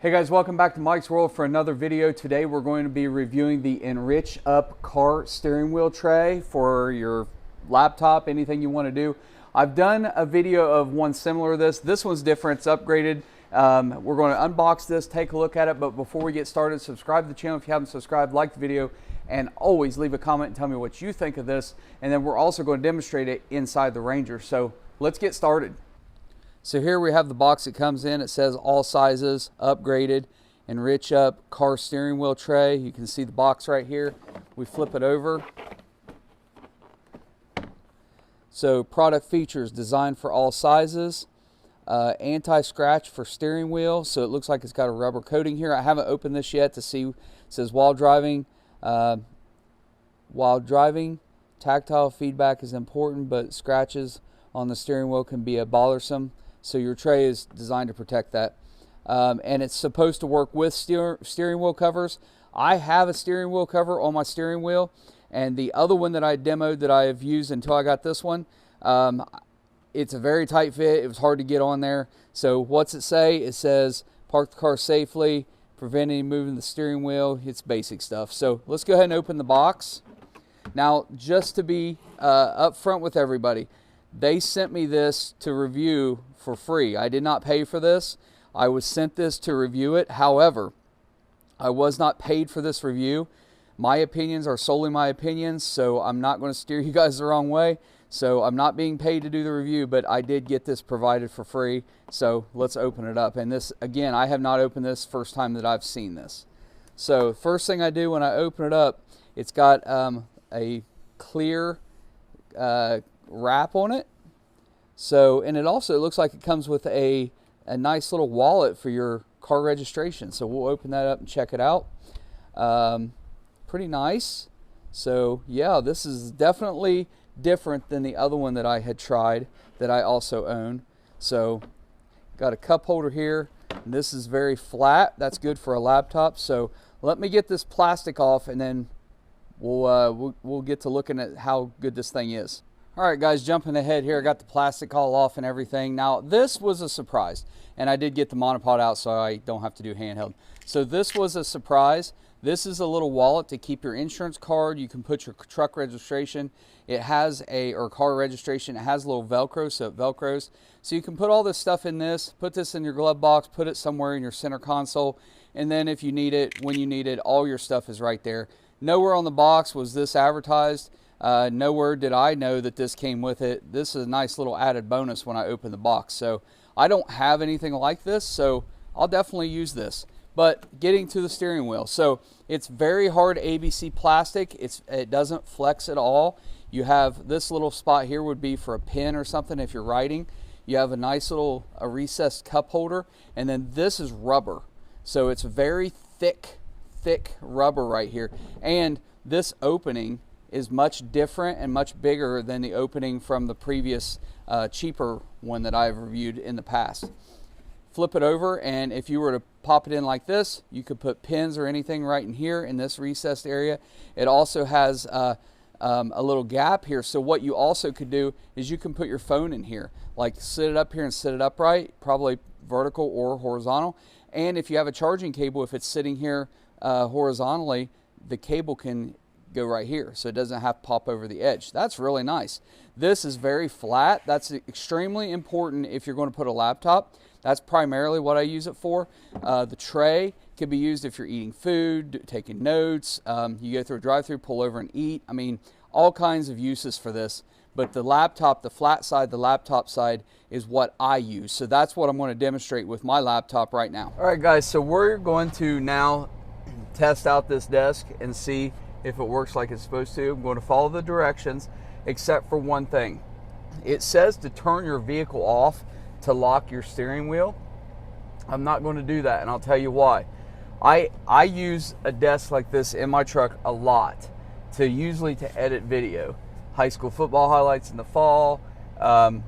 Hey guys, welcome back to Mike's World for another video. Today we're going to be reviewing the Enrich Up car steering wheel tray for your laptop, anything you want to do. I've done a video of one similar to this. This one's different, it's upgraded. We're going to unbox this, take a look at it, but before we get started, subscribe to the channel if you haven't subscribed, like the video, and always leave a comment and tell me what you think of this. And then we're also going to demonstrate it inside the Ranger. So let's get started. So here we have the box it comes in. It says all sizes, upgraded, Enrich Up car steering wheel tray. You can see the box right here. We flip it over. So product features, designed for all sizes, anti-scratch for steering wheel. So it looks like it's got a rubber coating here. I haven't opened this yet to see. It says while driving, tactile feedback is important, but scratches on the steering wheel can be bothersome. So your tray is designed to protect that. And it's supposed to work with steering wheel covers. I have a steering wheel cover on my steering wheel, and the other one that I demoed that I have used until I got this one, it's a very tight fit. It was hard to get on there. So what's it say? It says park the car safely, preventing moving the steering wheel. It's basic stuff. So let's go ahead and open the box. Now, just to be upfront with everybody, they sent me this to review for free. I did not pay for this. I was sent this to review it. However, I was not paid for this review. My opinions are solely my opinions, so I'm not going to steer you guys the wrong way. So I'm not being paid to do the review, but I did get this provided for free. So let's open it up. And this, again, I have not opened this, first time that I've seen this. So first thing I do when I open it up, it's got a clear wrap on it. So, and it also looks like it comes with a nice little wallet for your car registration. So we'll open that up and check it out. Pretty nice. So yeah, this is definitely different than the other one that I had tried that I also own. So got a cup holder here. This is very flat. That's good for a laptop. So let me get this plastic off, and then we'll get to looking at how good this thing is. All right, guys, jumping ahead here. I got the plastic all off and everything. Now, this was a surprise, and I did get the monopod out so I don't have to do handheld. So this was a surprise. This is a little wallet to keep your insurance card. You can put your truck registration. It has or car registration. It has a little Velcro, so it Velcros. So you can put all this stuff in this, put this in your glove box, put it somewhere in your center console, and then if you need it, when you need it, all your stuff is right there. Nowhere on the box was this advertised. Nowhere did I know that this came with it. This is a nice little added bonus when I open the box. So I don't have anything like this, so I'll definitely use this. But getting to the steering wheel. So it's very hard ABC plastic. It doesn't flex at all. You have this little spot here would be for a pen or something if you're writing. You have a nice little recessed cup holder, and then this is rubber. So it's very thick rubber right here. And this opening is much different and much bigger than the opening from the previous cheaper one that I've reviewed in the past. Flip it over, and if you were to pop it in like this, you could put pins or anything right in here in this recessed area. It also has a little gap here, so what you also could do is you can put your phone in here, like sit it up here and sit it upright, probably vertical or horizontal. And if you have a charging cable, if it's sitting here horizontally, the cable can go right here, so it doesn't have to pop over the edge. That's really nice. This is very flat. That's extremely important if you're going to put a laptop. That's primarily what I use it for. The tray can be used if you're eating food, taking notes. You go through a drive-through, pull over and eat. I mean, all kinds of uses for this. But the laptop, the flat side, the laptop side is what I use. So that's what I'm going to demonstrate with my laptop right now. All right, guys, so we're going to now test out this desk and see if it works like it's supposed to. I'm going to follow the directions, except for one thing. It says to turn your vehicle off to lock your steering wheel. I'm not going to do that, and I'll tell you why. I use a desk like this in my truck a lot, usually to edit video. High school football highlights in the fall,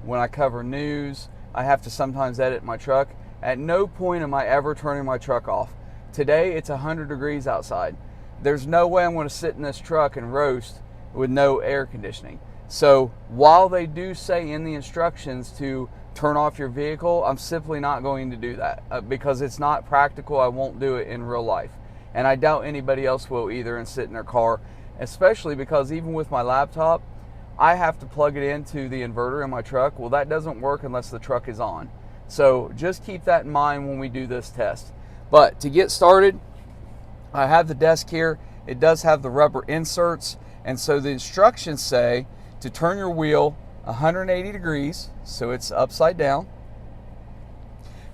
when I cover news, I have to sometimes edit my truck. At no point am I ever turning my truck off. Today it's 100 degrees outside. There's no way I'm going to sit in this truck and roast with no air conditioning. So while they do say in the instructions to turn off your vehicle, I'm simply not going to do that because it's not practical. I won't do it in real life. And I doubt anybody else will either and sit in their car, especially because even with my laptop, I have to plug it into the inverter in my truck. Well, that doesn't work unless the truck is on. So just keep that in mind when we do this test. But to get started, I have the desk here. It does have the rubber inserts. And so the instructions say to turn your wheel 180 degrees, so it's upside down.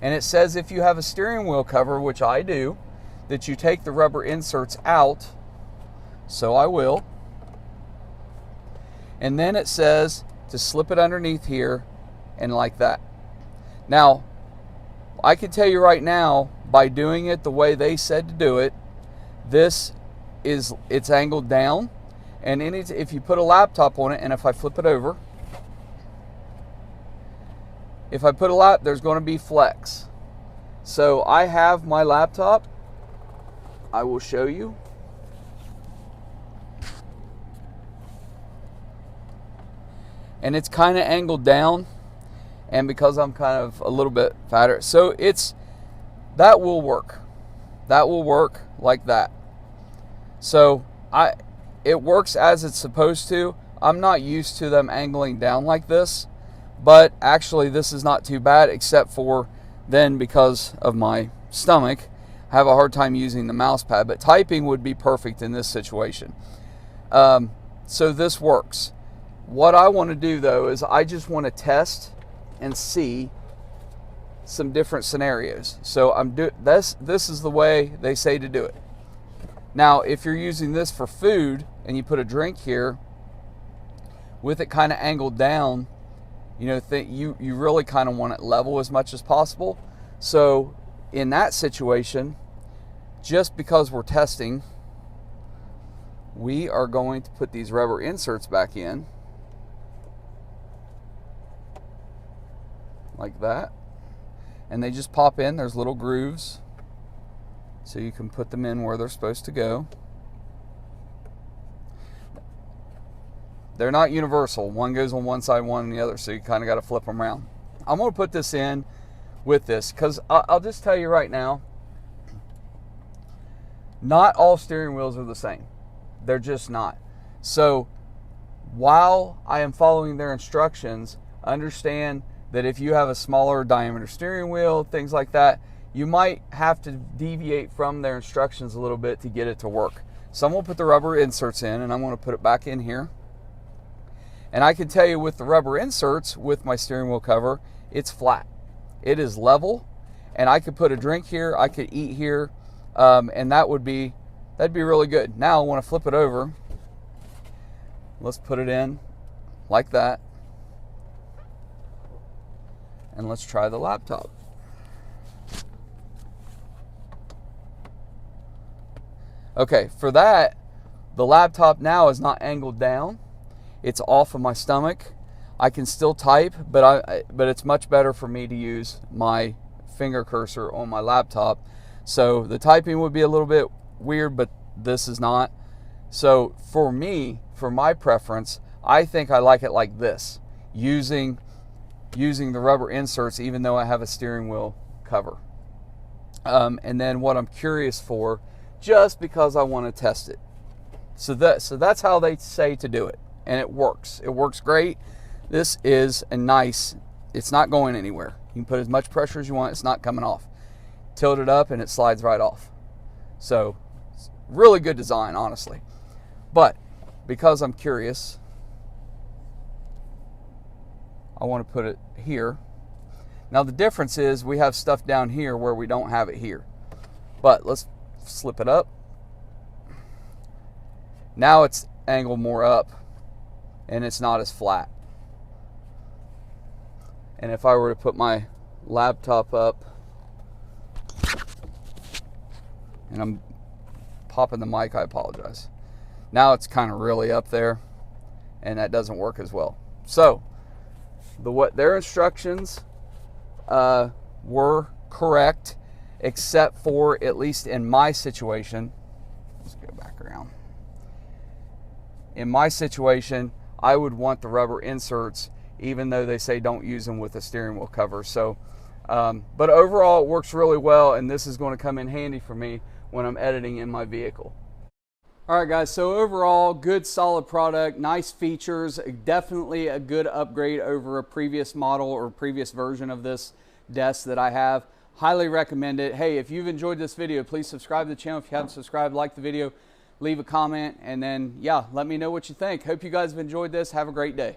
And it says if you have a steering wheel cover, which I do, that you take the rubber inserts out. So I will. And then it says to slip it underneath here and like that. Now, I can tell you right now, by doing it the way they said to do it, it's angled down. And if you put a laptop on it, and if I flip it over, there's going to be flex. So I have my laptop. I will show you. And it's kind of angled down, and because I'm kind of a little bit fatter, so that will work. That will work like that. So it works as it's supposed to. I'm not used to them angling down like this, but actually this is not too bad, except for then because of my stomach, I have a hard time using the mouse pad, but typing would be perfect in this situation. So this works. What I want to do though is I just want to test and see some different scenarios. So this is the way they say to do it. Now, if you're using this for food and you put a drink here with it kind of angled down, you really kind of want it level as much as possible. So in that situation, just because we're testing, we are going to put these rubber inserts back in like that, and they just pop in. There's little grooves, so you can put them in where they're supposed to go. They're not universal. One goes on one side, one on the other, so you kind of got to flip them around. I'm going to put this in with this because I'll just tell you right now, not all steering wheels are the same. They're just not. So while I am following their instructions, understand that if you have a smaller diameter steering wheel, things like that, you might have to deviate from their instructions a little bit to get it to work. So I'm going to put the rubber inserts in, and I'm going to put it back in here. And I can tell you with the rubber inserts, with my steering wheel cover, it's flat. It is level, and I could put a drink here, I could eat here, and that'd be really good. Now I want to flip it over. Let's put it in like that. And let's try the laptop. Okay, for that, the laptop now is not angled down. It's off of my stomach. I can still type, but it's much better for me to use my finger cursor on my laptop. So the typing would be a little bit weird, but this is not. So for me, for my preference, I think I like it like this, using the rubber inserts, even though I have a steering wheel cover. And then what I'm curious for, just because I want to test it. So that's how they say to do it. And it works. It works great. This is it's not going anywhere. You can put as much pressure as you want. It's not coming off. Tilt it up and it slides right off. So really good design, honestly. But because I'm curious, I want to put it here. Now the difference is we have stuff down here where we don't have it here. But let's slip it up. Now it's angled more up and it's not as flat. And if I were to put my laptop up, and I'm popping the mic, I apologize. Now it's kind of really up there and that doesn't work as well. So their instructions were correct, except for, at least in my situation, let's go back around. In my situation, I would want the rubber inserts, even though they say don't use them with a steering wheel cover. So, but overall it works really well, and this is going to come in handy for me when I'm editing in my vehicle. All right guys, so overall good solid product, nice features, definitely a good upgrade over a previous model or previous version of this desk that I have. Highly recommend it. Hey, if you've enjoyed this video, please subscribe to the channel. If you haven't subscribed, like the video, leave a comment, and then yeah, let me know what you think. Hope you guys have enjoyed this. Have a great day.